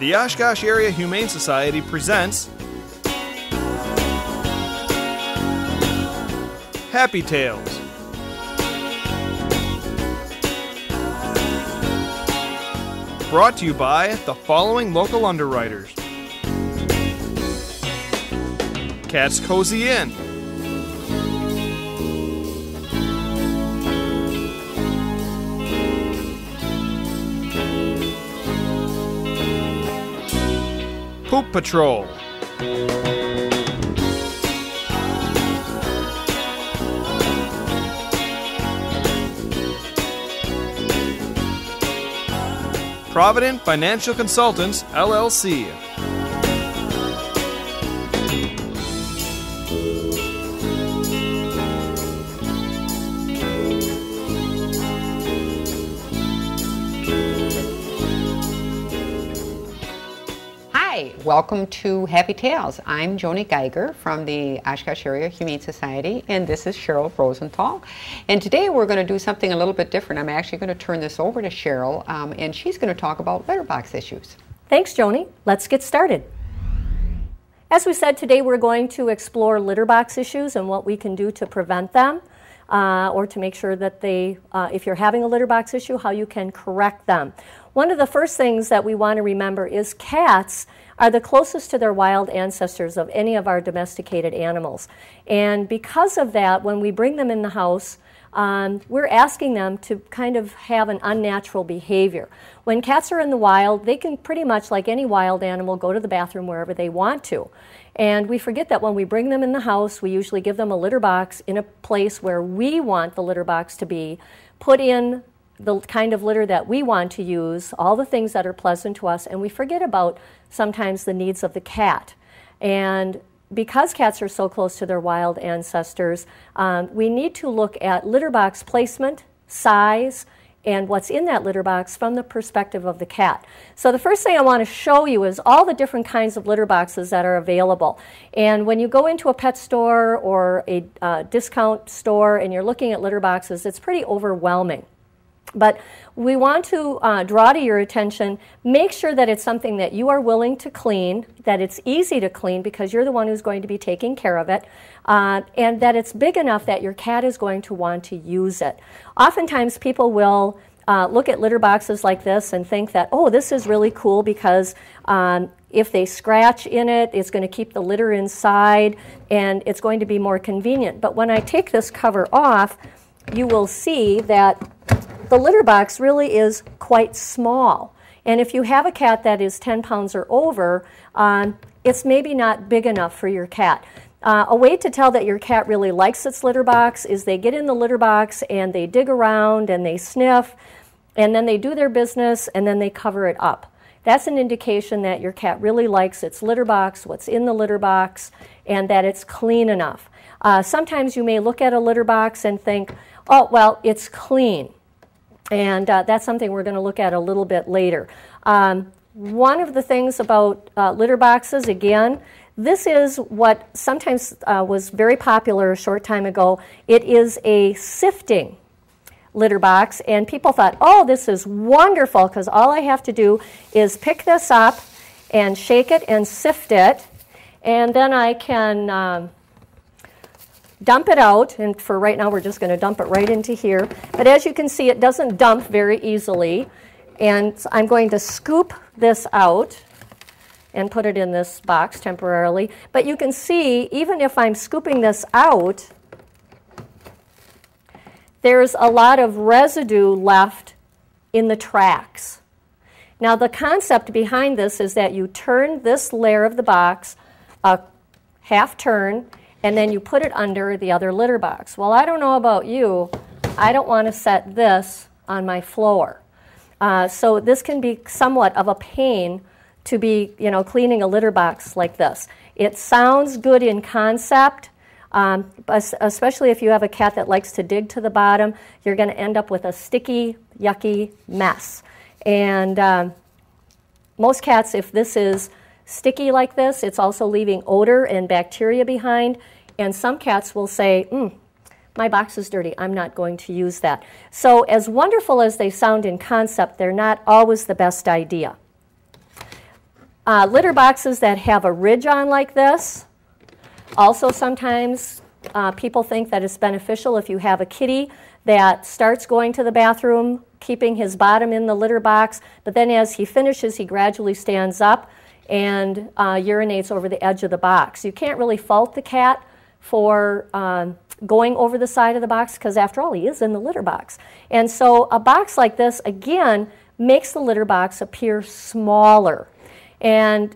The Oshkosh Area Humane Society presents Happy Tales. Brought to you by the following local underwriters: Cat's Cozy Inn, Poop Patrol, Provident Financial Consultants, LLC. Hi, welcome to Happy Tales. I'm Joni Geiger from the Oshkosh Area Humane Society, and this is Cheryl Rosenthal. And today we're going to do something a little bit different. I'm actually going to turn this over to Cheryl, and she's going to talk about litter box issues. Thanks, Joni. Let's get started. As we said, today we're going to explore litter box issues and what we can do to prevent them, or to make sure that if you're having a litter box issue, how you can correct them. One of the first things that we want to remember is cats are the closest to their wild ancestors of any of our domesticated animals. And because of that, when we bring them in the house, we're asking them to kind of have an unnatural behavior. When cats are in the wild, they can pretty much, like any wild animal, go to the bathroom wherever they want to. And we forget that when we bring them in the house, we usually give them a litter box in a place where we want the litter box to be, put in the kind of litter that we want to use, all the things that are pleasant to us, and we forget about sometimes the needs of the cat. And because cats are so close to their wild ancestors, we need to look at litter box placement, size, and what's in that litter box from the perspective of the cat. So the first thing I want to show you is all the different kinds of litter boxes that are available. And when you go into a pet store or a discount store and you're looking at litter boxes, it's pretty overwhelming. But we want to draw to your attention, make sure that it's something that you are willing to clean, that it's easy to clean because you're the one who's going to be taking care of it, and that it's big enough that your cat is going to want to use it. Oftentimes people will look at litter boxes like this and think that, oh, this is really cool because if they scratch in it, it's going to keep the litter inside and it's going to be more convenient. But when I take this cover off, you will see that the litter box really is quite small. And if you have a cat that is 10 pounds or over, it's maybe not big enough for your cat. A way to tell that your cat really likes its litter box is they get in the litter box and they dig around and they sniff, and then they do their business and then they cover it up. That's an indication that your cat really likes its litter box, what's in the litter box, and that it's clean enough. Sometimes you may look at a litter box and think, oh, well, it's clean. And that's something we're going to look at a little bit later. One of the things about litter boxes, again, this is what sometimes was very popular a short time ago. It is a sifting litter box, and people thought, oh, this is wonderful because all I have to do is pick this up and shake it and sift it, and then I can dump it out, and for right now we're just going to dump it right into here. But as you can see, it doesn't dump very easily, and I'm going to scoop this out and put it in this box temporarily. But you can see, even if I'm scooping this out, there's a lot of residue left in the tracks. Now the concept behind this is that you turn this layer of the box a half turn, and then you put it under the other litter box. Well, I don't know about you. I don't want to set this on my floor. So this can be somewhat of a pain to be, cleaning a litter box like this. It sounds good in concept, but especially if you have a cat that likes to dig to the bottom, you're going to end up with a sticky, yucky mess. And most cats, if this is sticky like this, it's also leaving odor and bacteria behind. And some cats will say, my box is dirty, I'm not going to use that. So as wonderful as they sound in concept, they're not always the best idea. Litter boxes that have a ridge on like this. Also, sometimes people think that it's beneficial if you have a kitty that starts going to the bathroom, keeping his bottom in the litter box, but then as he finishes, he gradually stands up and urinates over the edge of the box. You can't really fault the cat for going over the side of the box because, after all, he is in the litter box. And so a box like this, again, makes the litter box appear smaller. And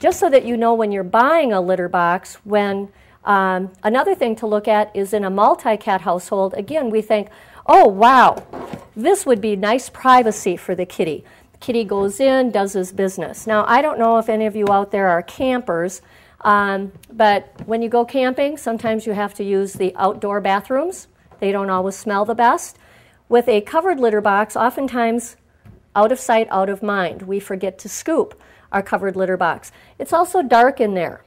just so that you know when you're buying a litter box, when another thing to look at is in a multi-cat household, again, we think, oh, wow, this would be nice privacy for the kitty. The kitty goes in, does his business. Now, I don't know if any of you out there are campers, but when you go camping, sometimes you have to use the outdoor bathrooms. They don't always smell the best. With a covered litter box, oftentimes out of sight, out of mind. We forget to scoop our covered litter box. It's also dark in there.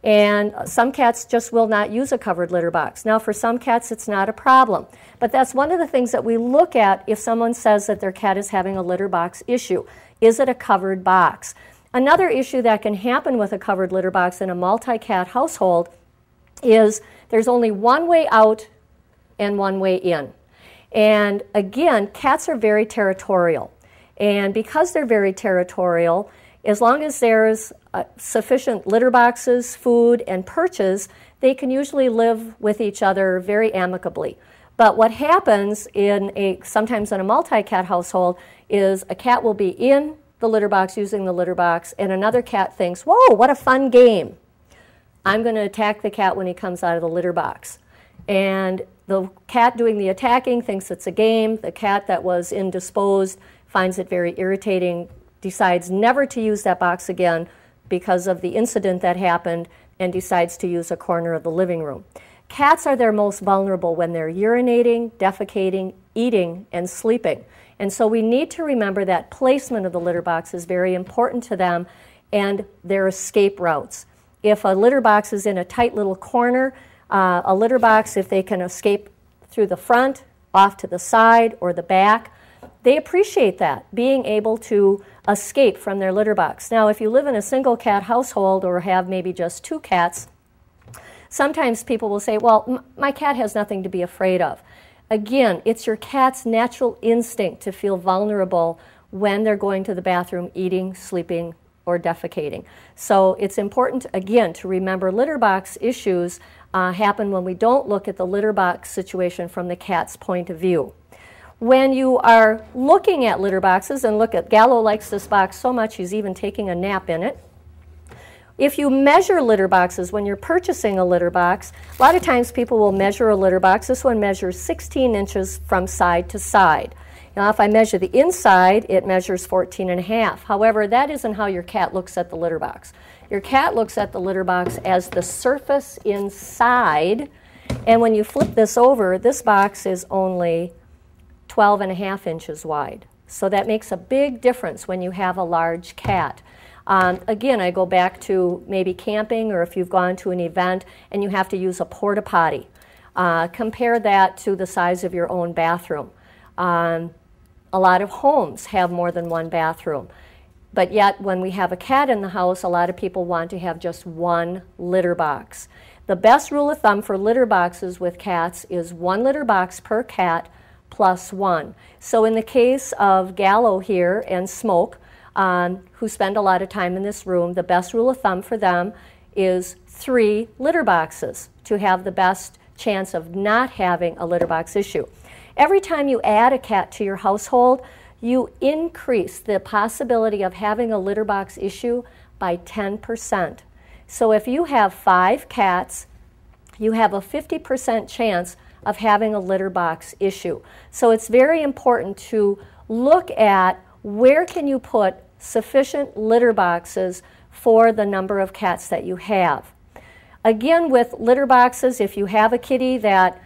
And some cats just will not use a covered litter box. Now, for some cats, it's not a problem. But that's one of the things that we look at if someone says that their cat is having a litter box issue. Is it a covered box? Another issue that can happen with a covered litter box in a multi-cat household is there's only one way out and one way in. And again, cats are very territorial. And because they're very territorial, as long as there's sufficient litter boxes, food, and perches, they can usually live with each other very amicably. But what happens sometimes in a multi-cat household is a cat will be in the litter box using the litter box, and another cat thinks, whoa, what a fun game. I'm going to attack the cat when he comes out of the litter box. And the cat doing the attacking thinks it's a game. The cat that was indisposed finds it very irritating, decides never to use that box again because of the incident that happened, and decides to use a corner of the living room. Cats are their most vulnerable when they're urinating, defecating, eating, and sleeping. And so we need to remember that placement of the litter box is very important to them and their escape routes. If a litter box is in a tight little corner, a litter box, if they can escape through the front, off to the side, or the back, they appreciate that, being able to escape from their litter box. Now, if you live in a single cat household or have maybe just 2 cats, sometimes people will say, well, my cat has nothing to be afraid of. Again, it's your cat's natural instinct to feel vulnerable when they're going to the bathroom, eating, sleeping, or defecating. So it's important, again, to remember litter box issues happen when we don't look at the litter box situation from the cat's point of view. When you are looking at litter boxes, and look at Gallo likes this box so much he's even taking a nap in it. If you measure litter boxes when you're purchasing a litter box, a lot of times people will measure a litter box. This one measures 16 inches from side to side. Now, if I measure the inside, it measures 14.5. However, that isn't how your cat looks at the litter box. Your cat looks at the litter box as the surface inside, and when you flip this over, this box is only 12.5 inches wide. So that makes a big difference when you have a large cat. Again, I go back to maybe camping, or if you've gone to an event and you have to use a porta potty. Compare that to the size of your own bathroom. A lot of homes have more than one bathroom. But yet, when we have a cat in the house, a lot of people want to have just one litter box. The best rule of thumb for litter boxes with cats is 1 litter box per cat plus 1. So in the case of Gallo here and Smoke, who spend a lot of time in this room, the best rule of thumb for them is 3 litter boxes to have the best chance of not having a litter box issue. Every time you add a cat to your household, you increase the possibility of having a litter box issue by 10%. So if you have 5 cats, you have a 50% chance of having a litter box issue. So it's very important to look at where can you put sufficient litter boxes for the number of cats that you have. Again, with litter boxes, if you have a kitty that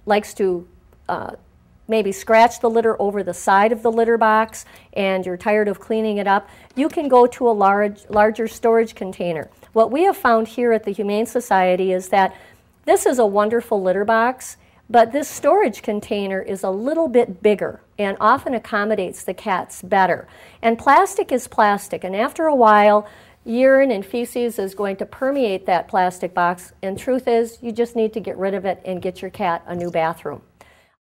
likes to maybe scratch the litter over the side of the litter box and you're tired of cleaning it up, you can go to a larger storage container. What we have found here at the Humane Society is that this is a wonderful litter box. But this storage container is a little bit bigger and often accommodates the cats better. And plastic is plastic, and after a while, urine and feces is going to permeate that plastic box, and truth is, you just need to get rid of it and get your cat a new bathroom.